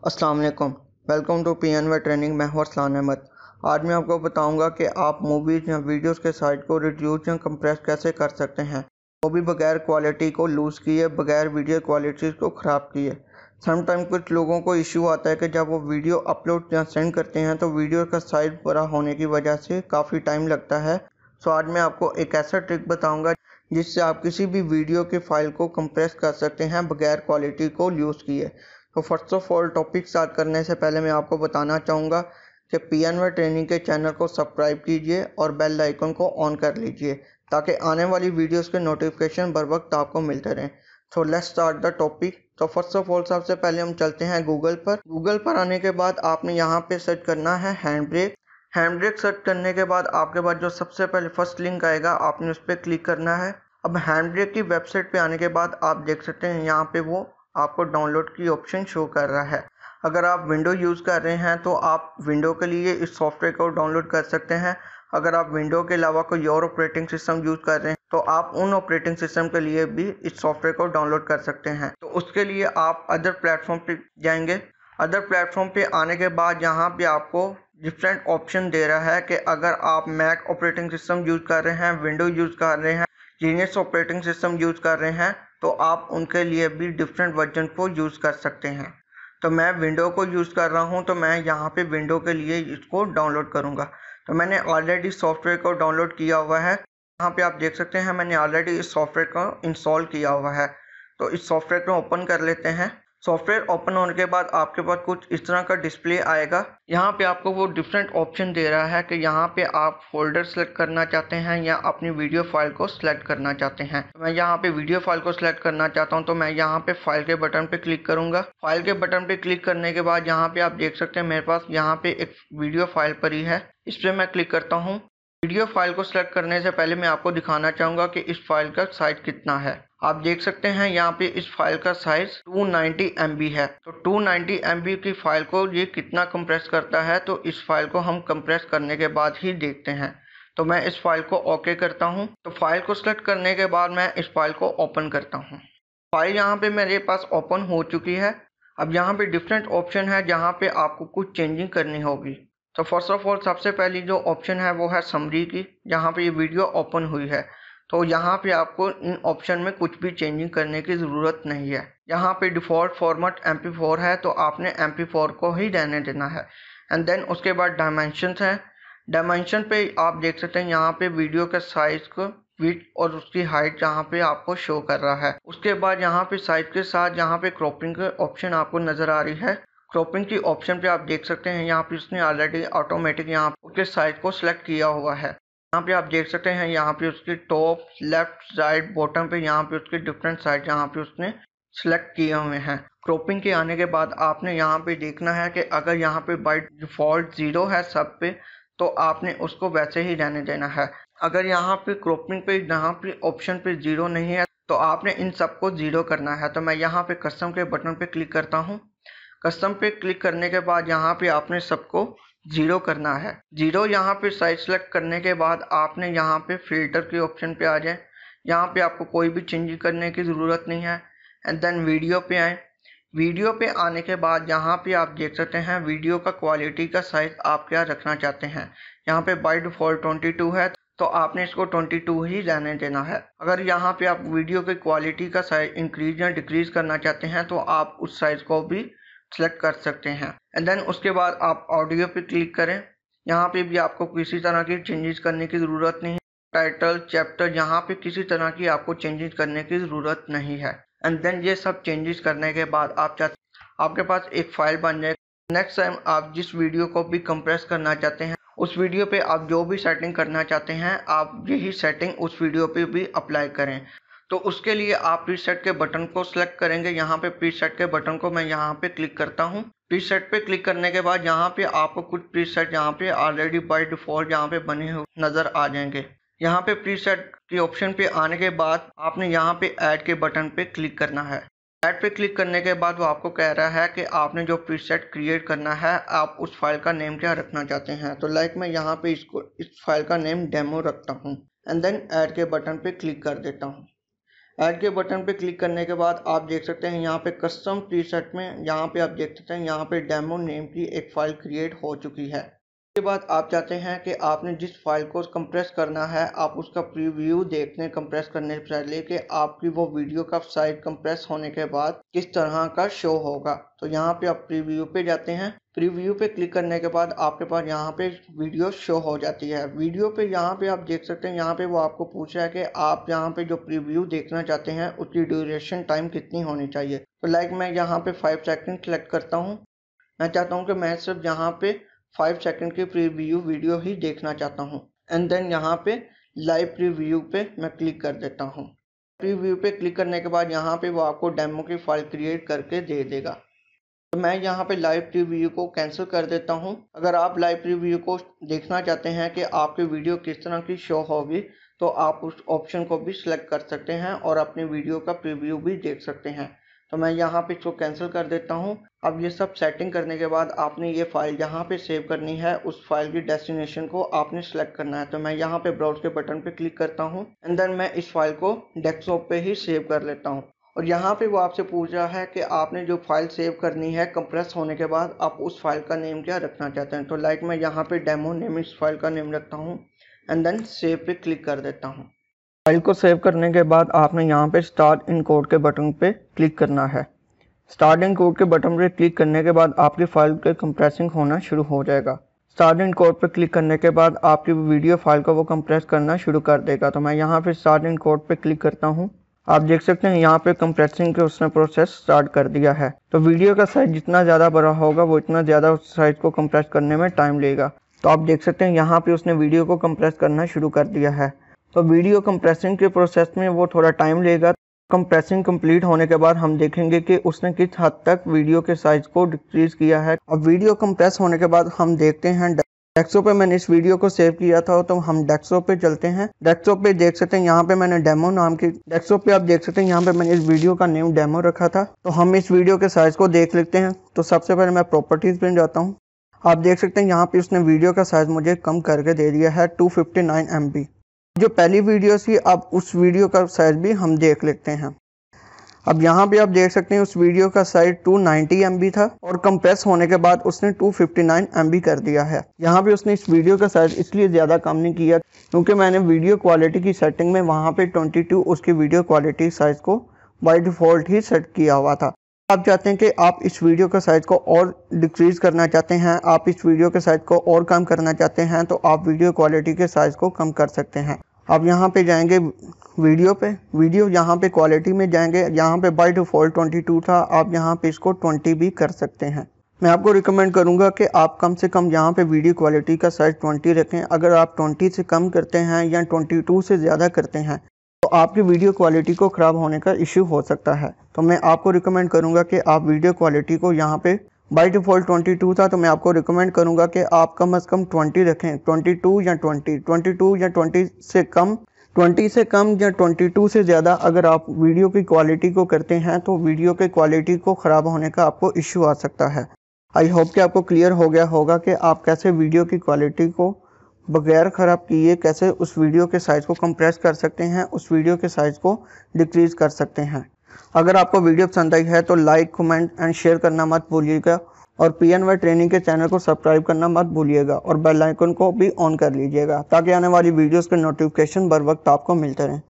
अस्सलाम वालेकुम। Welcome to PNV training. मैं हूं अरसलान अहमद। आज मैं आपको बताऊंगा कि आप मूवीज़ या वीडियोस के साइज को रिड्यूस या कंप्रेस कैसे कर सकते हैं, वो भी बगैर क्वालिटी को लूज़ किए, बगैर वीडियो क्वालिटी को ख़राब किए। समटाइम कुछ लोगों को इशू आता है कि जब वो वीडियो अपलोड या सेंड करते हैं तो वीडियो का साइज़ बड़ा होने की वजह से काफ़ी टाइम लगता है। सो आज मैं आपको एक ऐसा ट्रिक बताऊँगा जिससे आप किसी भी वीडियो के फाइल को कंप्रेस कर सकते हैं बगैर क्वालिटी को लूज़ किए। तो first of all topic start करने से पहले मैं आपको बताना चाहूँगा कि PNV ट्रेनिंग के चैनल को सब्सक्राइब कीजिए और बेल आइकन को ऑन कर लीजिए ताकि आने वाली वीडियोस के नोटिफिकेशन बर वक्त आपको मिलते रहें। So let's start the topic. तो फर्स्ट ऑफ ऑल सबसे पहले हम चलते हैं गूगल पर। गूगल पर आने के बाद आपने यहाँ पे सर्च करना है hand brake. Hand brake search करने के बाद आपके पास जो सबसे पहले फर्स्ट लिंक आएगा आपने उस पर क्लिक करना है। अब हैंड ब्रेक की वेबसाइट पे आने के बाद आप देख सकते हैं यहाँ पे वो आपको डाउनलोड की ऑप्शन शो कर रहा है। अगर आप विंडो यूज़ कर रहे हैं तो आप विंडो के लिए इस सॉफ्टवेयर को डाउनलोड कर सकते हैं। अगर आप विंडो के अलावा कोई और ऑपरेटिंग सिस्टम यूज़ कर रहे हैं तो आप उन ऑपरेटिंग सिस्टम के लिए भी इस सॉफ्टवेयर को डाउनलोड कर सकते हैं। तो उसके लिए आप अदर प्लेटफॉर्म पे जाएंगे। अदर प्लेटफॉर्म पे आने के बाद यहाँ पे आपको डिफरेंट ऑप्शन दे रहा है कि अगर आप मैक ऑपरेटिंग सिस्टम यूज़ कर रहे हैं, विंडो यूज़ कर रहे हैं, लिनक्स ऑपरेटिंग सिस्टम यूज़ कर रहे हैं तो आप उनके लिए भी डिफरेंट वर्जन को यूज़ कर सकते हैं। तो मैं विंडो को यूज़ कर रहा हूं तो मैं यहाँ पे विंडो के लिए इसको डाउनलोड करूँगा। तो मैंने ऑलरेडी सॉफ्टवेयर को डाउनलोड किया हुआ है। यहाँ पे आप देख सकते हैं मैंने ऑलरेडी इस सॉफ्टवेयर को इंस्टॉल किया हुआ है। तो इस सॉफ्टवेयर को ओपन कर लेते हैं। सॉफ्टवेयर ओपन होने के बाद आपके पास कुछ इस तरह का डिस्प्ले आएगा। यहाँ पे आपको वो डिफरेंट ऑप्शन दे रहा है कि यहाँ पे आप फोल्डर सेलेक्ट करना चाहते हैं या अपनी वीडियो फाइल को सिलेक्ट करना चाहते हैं। तो मैं यहाँ पे वीडियो फाइल को सिलेक्ट करना चाहता हूँ तो मैं यहाँ पे फाइल के बटन पे क्लिक करूंगा। फाइल के बटन पे क्लिक करने के बाद यहाँ पे आप देख सकते हैं मेरे पास यहाँ पे एक वीडियो फाइल पड़ी है। इस पर मैं क्लिक करता हूँ। वीडियो फाइल को सिलेक्ट करने से पहले मैं आपको दिखाना चाहूँगा कि इस फाइल का साइज कितना है। आप देख सकते हैं यहाँ पे इस फाइल का साइज 290 MB है। तो 290 MB की फाइल को ये कितना कंप्रेस करता है तो इस फाइल को हम कंप्रेस करने के बाद ही देखते हैं। तो मैं इस फाइल को ओके करता हूँ। तो फाइल को सिलेक्ट करने के बाद मैं इस फाइल को ओपन करता हूँ। फाइल यहाँ पे मेरे पास ओपन हो चुकी है। अब यहाँ पे डिफरेंट ऑप्शन है जहाँ पे आपको कुछ चेंजिंग करनी होगी। तो फर्स्ट ऑफ ऑल सबसे पहली जो ऑप्शन है वो है समरी की, जहाँ पे ये वीडियो ओपन हुई है। तो यहाँ पे आपको इन ऑप्शन में कुछ भी चेंजिंग करने की ज़रूरत नहीं है। यहाँ पे डिफ़ॉल्ट फॉर्मेट MP4 है तो आपने MP4 को ही रहने देना है। एंड देन उसके बाद डायमेंशंस हैं। डायमेंशन पे आप देख सकते हैं यहाँ पे वीडियो के साइज़ को, विड्थ और उसकी हाइट यहाँ पे आपको शो कर रहा है। उसके बाद यहाँ पे साइज के साथ यहाँ पे क्रॉपिंग का ऑप्शन आपको नज़र आ रही है। क्रॉपिंग की ऑप्शन पे आप देख सकते हैं यहाँ पे उसने ऑलरेडी ऑटोमेटिक यहाँ उसके साइज को सिलेक्ट किया हुआ है। यहाँ पे आप देख सकते हैं यहाँ पे उसके टॉप, लेफ्ट, राइट, बॉटम पे यहाँ पे उसके डिफरेंट साइज यहाँ पे उसने सिलेक्ट किए हुए हैं। क्रॉपिंग के आने के बाद आपने यहाँ पे देखना है कि अगर यहाँ पे बाय डिफॉल्ट 0 है सब पे तो आपने उसको वैसे ही रहने देना है। अगर यहाँ पे क्रॉपिंग पे यहाँ पे ऑप्शन पे 0 नहीं है तो आपने इन सबको 0 करना है। तो मैं यहाँ पे कस्टम के बटन पे क्लिक करता हूँ। कस्टम पे क्लिक करने के बाद यहाँ पे आपने सबको 0 करना है। 0 यहाँ पे साइज सेलेक्ट करने के बाद आपने यहाँ पे फिल्टर के ऑप्शन पे आ जाए। यहाँ पे आपको कोई भी चेंज करने की ज़रूरत नहीं है। एंड देन वीडियो पे आए। वीडियो पे आने के बाद यहाँ पे आप देख सकते हैं वीडियो का क्वालिटी का साइज आप क्या रखना चाहते हैं। यहाँ पे बाय डिफ़ॉल्ट 22 है तो आपने इसको 22 ही रहने देना है। अगर यहाँ पे आप वीडियो की क्वालिटी का साइज इंक्रीज या डिक्रीज करना चाहते हैं तो आप उस साइज को भी सेलेक्ट कर सकते हैं। एंड देन उसके बाद आप ऑडियो पे क्लिक करें। यहाँ पे भी आपको किसी तरह की चेंजेस करने की ज़रूरत नहीं है। टाइटल, चैप्टर, यहाँ पे किसी तरह की आपको चेंजेस करने की ज़रूरत नहीं है। एंड देन ये सब चेंजेस करने के बाद आपके पास एक फाइल बन जाए। नेक्स्ट टाइम आप जिस वीडियो को भी कंप्रेस करना चाहते हैं उस वीडियो पे आप जो भी सेटिंग करना चाहते हैं आप यही सेटिंग उस वीडियो पे भी अप्लाई करें। तो उसके लिए आप प्रीसेट के बटन को सिलेक्ट करेंगे। यहाँ पे प्रीसेट के बटन को मैं यहाँ पे क्लिक करता हूँ। प्रीसेट पे क्लिक करने के बाद यहाँ पे आपको कुछ प्रीसेट यहाँ पे ऑलरेडी बाय डिफॉल्ट यहाँ पे बने हुए नज़र आ जाएंगे। यहाँ पे प्रीसेट के ऑप्शन पे आने के बाद आपने यहाँ पे ऐड के बटन पे क्लिक करना है। ऐड पे क्लिक करने के बाद वो आपको कह रहा है कि आपने जो प्रीसेट क्रिएट करना है आप उस फाइल का नेम क्या रखना चाहते हैं। तो लाइक मैं यहाँ पे इस फाइल का नेम डेमो रखता हूँ। एंड देन ऐड के बटन पे क्लिक कर देता हूँ। ऐड के बटन पे क्लिक करने के बाद आप देख सकते हैं यहाँ पे कस्टम प्रीसेट में यहाँ पे आप देख सकते हैं यहाँ पे डेमो नेम की एक फ़ाइल क्रिएट हो चुकी है। उसके बाद आप चाहते हैं कि आपने जिस फाइल को कंप्रेस करना है आप उसका प्रीव्यू देखने कंप्रेस करने से पहले कि आपकी वो वीडियो का साइज कंप्रेस होने के बाद किस तरह का शो होगा। तो यहाँ पे आप प्रीव्यू पे जाते हैं। प्रीव्यू पे क्लिक करने के बाद आपके पास यहाँ पे वीडियो शो हो जाती है। वीडियो पे यहाँ पे आप देख सकते हैं यहाँ पे वो आपको पूछ रहा है कि आप यहाँ पे जो प्रीव्यू देखना चाहते हैं उसकी ड्यूरेशन टाइम कितनी होनी चाहिए। तो लाइक मैं यहाँ पे 5 सेकंड सेलेक्ट करता हूँ। मैं चाहता हूँ कि मैं सिर्फ यहाँ पे 5 सेकंड की प्रीव्यू वीडियो ही देखना चाहता हूँ। एंड देन यहाँ पे लाइव प्रीव्यू पे मैं क्लिक कर देता हूँ। प्रीव्यू पे क्लिक करने के बाद यहाँ पे वो आपको डेमो की फाइल क्रिएट करके दे देगा। तो मैं यहाँ पे लाइव प्रीव्यू को कैंसिल कर देता हूँ। अगर आप लाइव प्रीव्यू को देखना चाहते हैं कि आपकी वीडियो किस तरह की शो होगी तो आप उस ऑप्शन को भी सिलेक्ट कर सकते हैं और अपनी वीडियो का प्रीव्यू भी देख सकते हैं। तो मैं यहाँ पे इसको कैंसिल कर देता हूँ। अब ये सब सेटिंग करने के बाद आपने ये फाइल यहाँ पे सेव करनी है। उस फाइल की डेस्टिनेशन को आपने सेलेक्ट करना है। तो मैं यहाँ पे ब्राउज के बटन पे क्लिक करता हूँ एंड देन मैं इस फाइल को डेस्कटॉप पे ही सेव कर लेता हूँ। और यहाँ पे वो आपसे पूछ रहा है कि आपने जो फाइल सेव करनी है कंप्रेस होने के बाद आप उस फाइल का नेम क्या रखना चाहते हैं। तो लाइक मैं यहाँ पे डेमो नेम इस फाइल का नेम रखता हूँ एंड देन सेव पे क्लिक कर देता हूँ। फाइल को सेव करने के बाद आपने यहाँ पे स्टार्ट इन कोड के बटन पे क्लिक करना है। स्टार्ट इन कोड के बटन पे क्लिक करने के बाद आपकी फाइल के कंप्रेसिंग होना शुरू हो जाएगा। स्टार्ट इन कोड पे क्लिक करने के बाद आपकी वीडियो फाइल को वो कंप्रेस करना शुरू कर देगा। तो मैं यहाँ पे स्टार्ट इन कोड पे क्लिक करता हूँ। आप देख सकते हैं यहाँ पे कंप्रेसिंग के उसने प्रोसेस स्टार्ट कर दिया है। तो वीडियो का साइज जितना ज़्यादा बड़ा होगा वो इतना ज़्यादा उस साइज को कंप्रेस करने में टाइम लेगा। तो आप देख सकते हैं यहाँ पे उसने वीडियो को कंप्रेस करना शुरू कर दिया है। तो वीडियो कंप्रेसिंग के प्रोसेस में वो थोड़ा टाइम लेगा। कंप्रेसिंग कंप्लीट होने के बाद हम देखेंगे कि उसने किस हद तक वीडियो के साइज को डिक्रीज किया है। अब वीडियो कंप्रेस होने के बाद हम देखते हैं डेस्कटॉप पे मैंने इस वीडियो को सेव किया था। तो हम डेस्कटॉप पे चलते हैं। डेस्कटॉप पे देख सकते हैं यहाँ पे मैंने डेमो नाम की डेस्कटॉप पे आप देख सकते हैं यहाँ पे मैंने इस वीडियो का नेम डेमो रखा था। तो हम इस वीडियो के साइज को देख लेते हैं। तो सबसे पहले मैं प्रॉपर्टीज पे जाता हूँ। आप देख सकते हैं यहाँ पे उसने वीडियो का साइज मुझे कम करके दे दिया है 259 MB। जो पहली वीडियो थी अब उस वीडियो का साइज भी हम देख लेते हैं। अब यहाँ पे आप देख सकते हैं उस वीडियो का साइज 290 MB था और कंप्रेस होने के बाद उसने 259 MB कर दिया है। यहाँ पे उसने इस वीडियो का साइज इसलिए ज़्यादा कम नहीं किया क्योंकि मैंने वीडियो क्वालिटी की सेटिंग में वहाँ पे 22 उसकी वीडियो क्वालिटी साइज को बाय डिफ़ॉल्ट ही सेट किया हुआ था। आप चाहते हैं कि आप इस वीडियो का साइज को और डिक्रीज करना चाहते हैं, आप इस वीडियो के साइज को और कम करना चाहते हैं तो आप वीडियो क्वालिटी के साइज को कम कर सकते हैं। आप यहाँ पे जाएंगे वीडियो पे, वीडियो यहाँ पे क्वालिटी में जाएंगे। यहाँ पे बाय डिफ़ॉल्ट 22 था, आप यहाँ पे इसको 20 भी कर सकते हैं। मैं आपको रिकमेंड करूँगा कि आप कम से कम यहाँ पे वीडियो क्वालिटी का साइज 20 रखें। अगर आप 20 से कम करते हैं या 22 से ज़्यादा करते हैं तो आपकी वीडियो क्वालिटी को ख़राब होने का इशू हो सकता है। तो मैं आपको रिकमेंड करूँगा कि आप वीडियो क्वालिटी को यहाँ पे बाय डिफ़ॉल्ट 22 था तो मैं आपको रिकमेंड करूँगा कि आप कम से कम 20 रखें। 22 या 20 से कम, 20 से कम या 22 से ज़्यादा अगर आप वीडियो की क्वालिटी को करते हैं तो वीडियो के क्वालिटी को ख़राब होने का आपको इशू आ सकता है। आई होप कि आपको क्लियर हो गया होगा कि आप कैसे वीडियो की क्वालिटी को बगैर ख़राब किए कैसे उस वीडियो के साइज़ को कंप्रेस कर सकते हैं, उस वीडियो के साइज़ को डिक्रीज़ कर सकते हैं। अगर आपको वीडियो पसंद आई है तो लाइक, कमेंट एंड शेयर करना मत भूलिएगा और PNY ट्रेनिंग के चैनल को सब्सक्राइब करना मत भूलिएगा और बेल आइकन को भी ऑन कर लीजिएगा ताकि आने वाली वीडियोस के नोटिफिकेशन बर वक्त आपको मिलते रहें।